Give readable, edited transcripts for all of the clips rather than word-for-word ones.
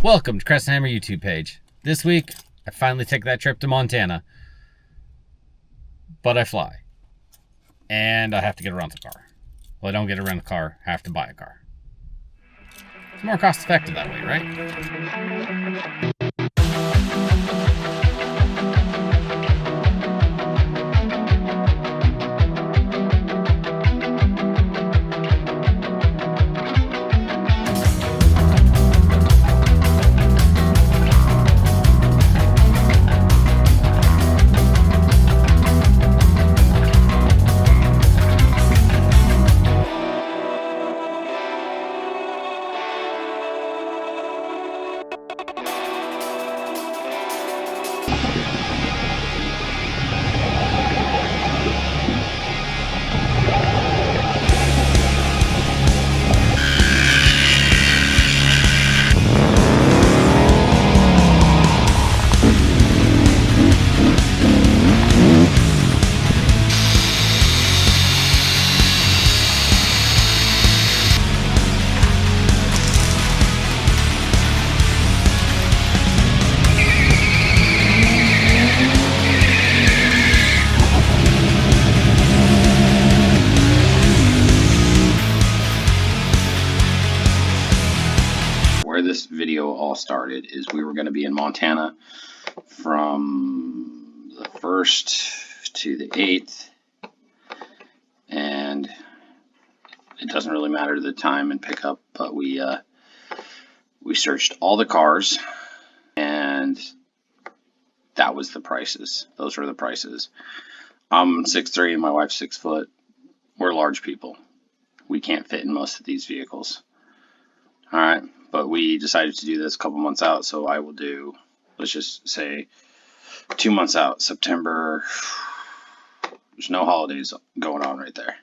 Welcome to Crescent Hammer YouTube page. This week, I finally take that trip to Montana, but I fly. And I have to get a rental car. Well, I don't get a rental car, I have to buy a car. It's more cost effective that way, right? Where this video all started is we were going to be in Montana from the 1st to the 8th, and it doesn't really matter the time and pickup, but we searched all the cars, and that was the prices. Those were the prices. I'm 6'3" and my wife's 6 foot. We're large people. We can't fit in most of these vehicles. All right. But we decided to do this a couple months out, so I will do, let's just say, 2 months out, September. There's no holidays going on right there.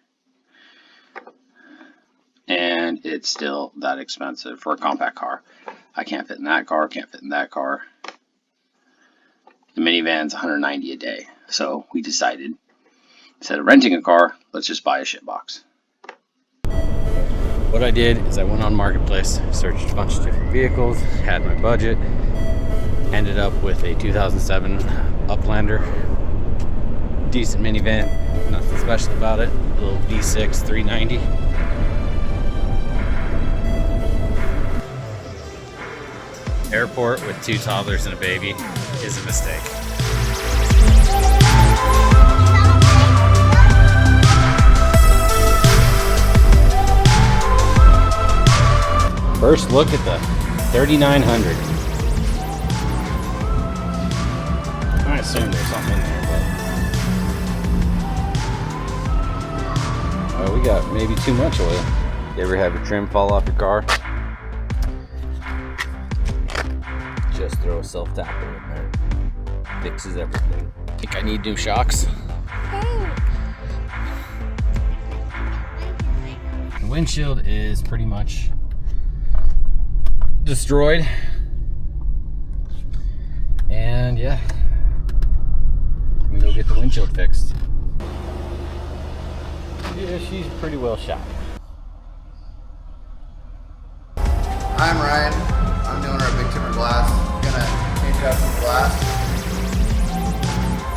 And it's still that expensive for a compact car. I can't fit in that car, can't fit in that car. The minivan's $190 a day. So we decided, instead of renting a car, let's just buy a shit box. What I did is I went on Marketplace, searched a bunch of different vehicles, had my budget, ended up with a 2007 Uplander. Decent minivan, nothing special about it. A little V6 390. Airport with 2 toddlers and a baby is a mistake. First look at the 3900. I assume there's something in there, but we got maybe too much oil. You ever have your trim fall off your car? Just throw a self-tapper in there. Fixes everything. I think I need new shocks. The windshield is pretty much destroyed, and yeah, I'm gonna go get the windshield fixed. Yeah, she's pretty well shot. I'm Ryan. I'm the owner of Big Timber Glass. Gonna change out some glass.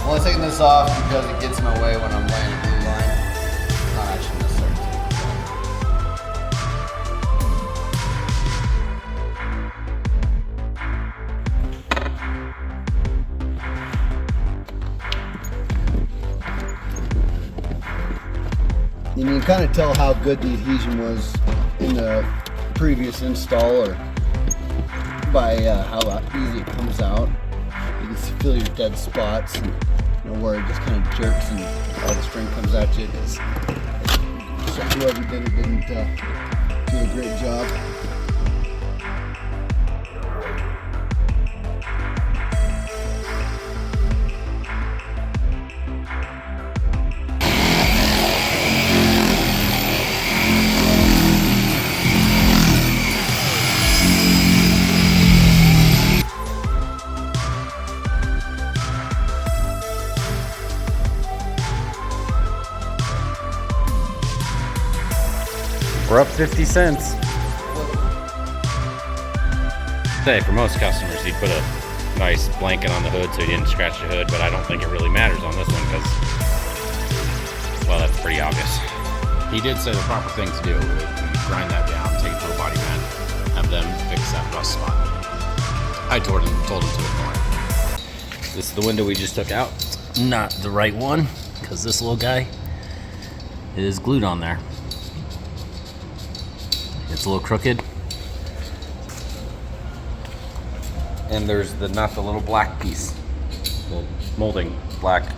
I'm only taking this off because it gets in my way when I'm laying a blue line. It's not actually necessary to take this off. And you can kind of tell how good the adhesion was in the previous install, or by how easy it comes out. You can feel your dead spots, and where it just kind of jerks and all the string comes at you. So whoever did it didn't do a great job. We're up 50 cents. say, for most customers, he'd put a nice blanket on the hood so he didn't scratch the hood, but I don't think it really matters on this one because, well, that's pretty obvious. He did say the proper thing to do would grind that down, take it to a body man, have them fix that rust spot. I told him to ignore it. This is the window we just took out. Not the right one, because this little guy is glued on there. It's a little crooked. And there's not the little black piece. The molding black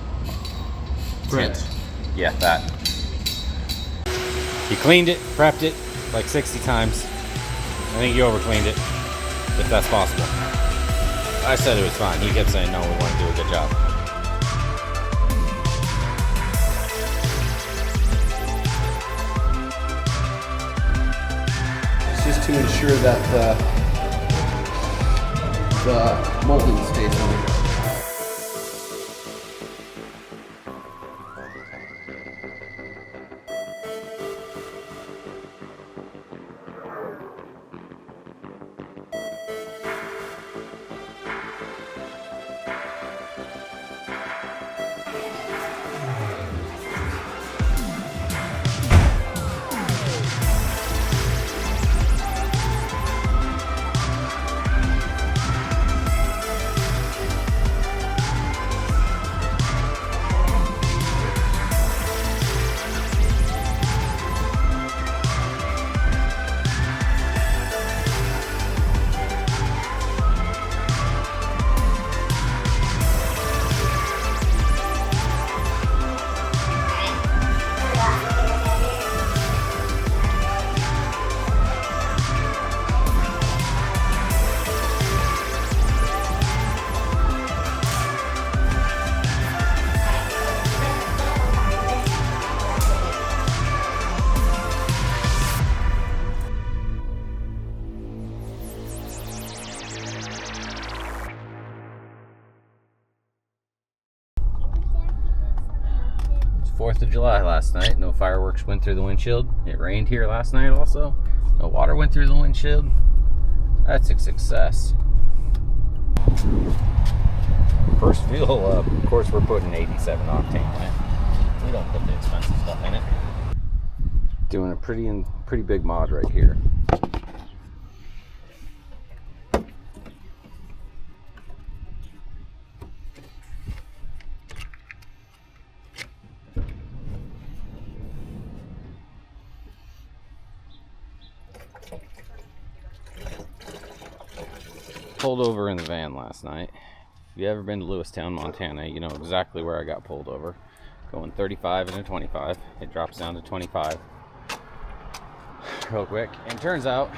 tint. Yeah, that. He cleaned it, prepped it like 60 times. I think he over cleaned it, if that's possible. I said it was fine. He kept saying, no, we want to do a good job. It's just to ensure that the molding stays on. It's 4th of July last night. No fireworks went through the windshield. It rained here last night also. No water went through the windshield. That's a success. First fuel up. Of course, we're putting 87 octane in it. We don't put the expensive stuff in it. Doing a pretty big mod right here. Pulled over in the van last night. If you ever been to Lewistown, Montana, you know exactly where I got pulled over. Going 35 and a 25. It drops down to 25 real quick. And it turns out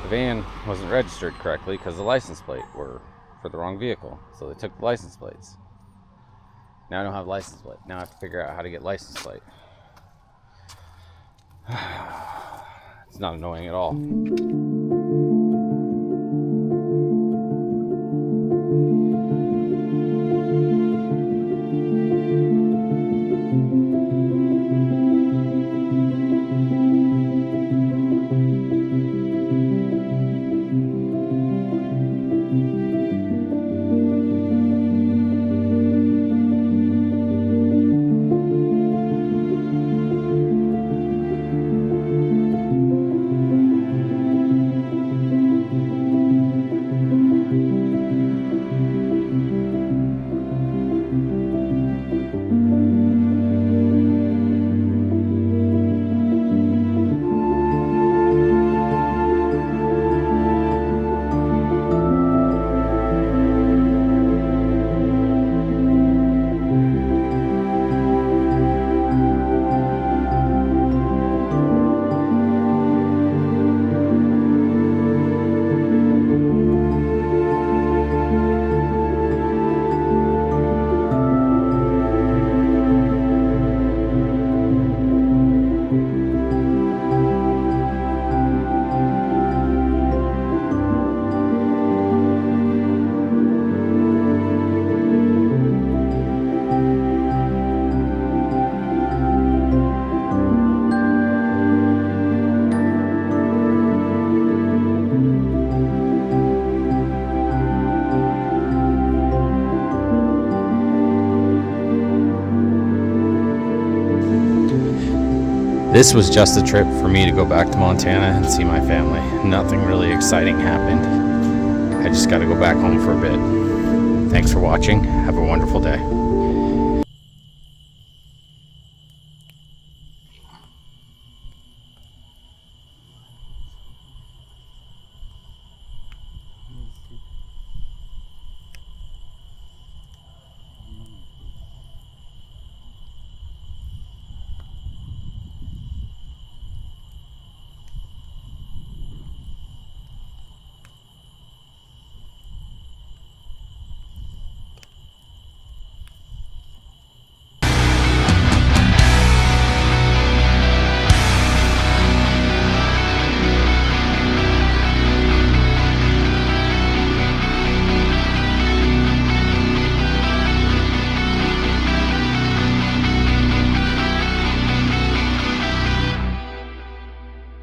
the van wasn't registered correctly because the license plate were for the wrong vehicle. So they took the license plates. Now I don't have a license plate. Now I have to figure out how to get license plate. It's not annoying at all. This was just a trip for me to go back to Montana and see my family. Nothing really exciting happened. I just got to go back home for a bit. Thanks for watching. Have a wonderful day.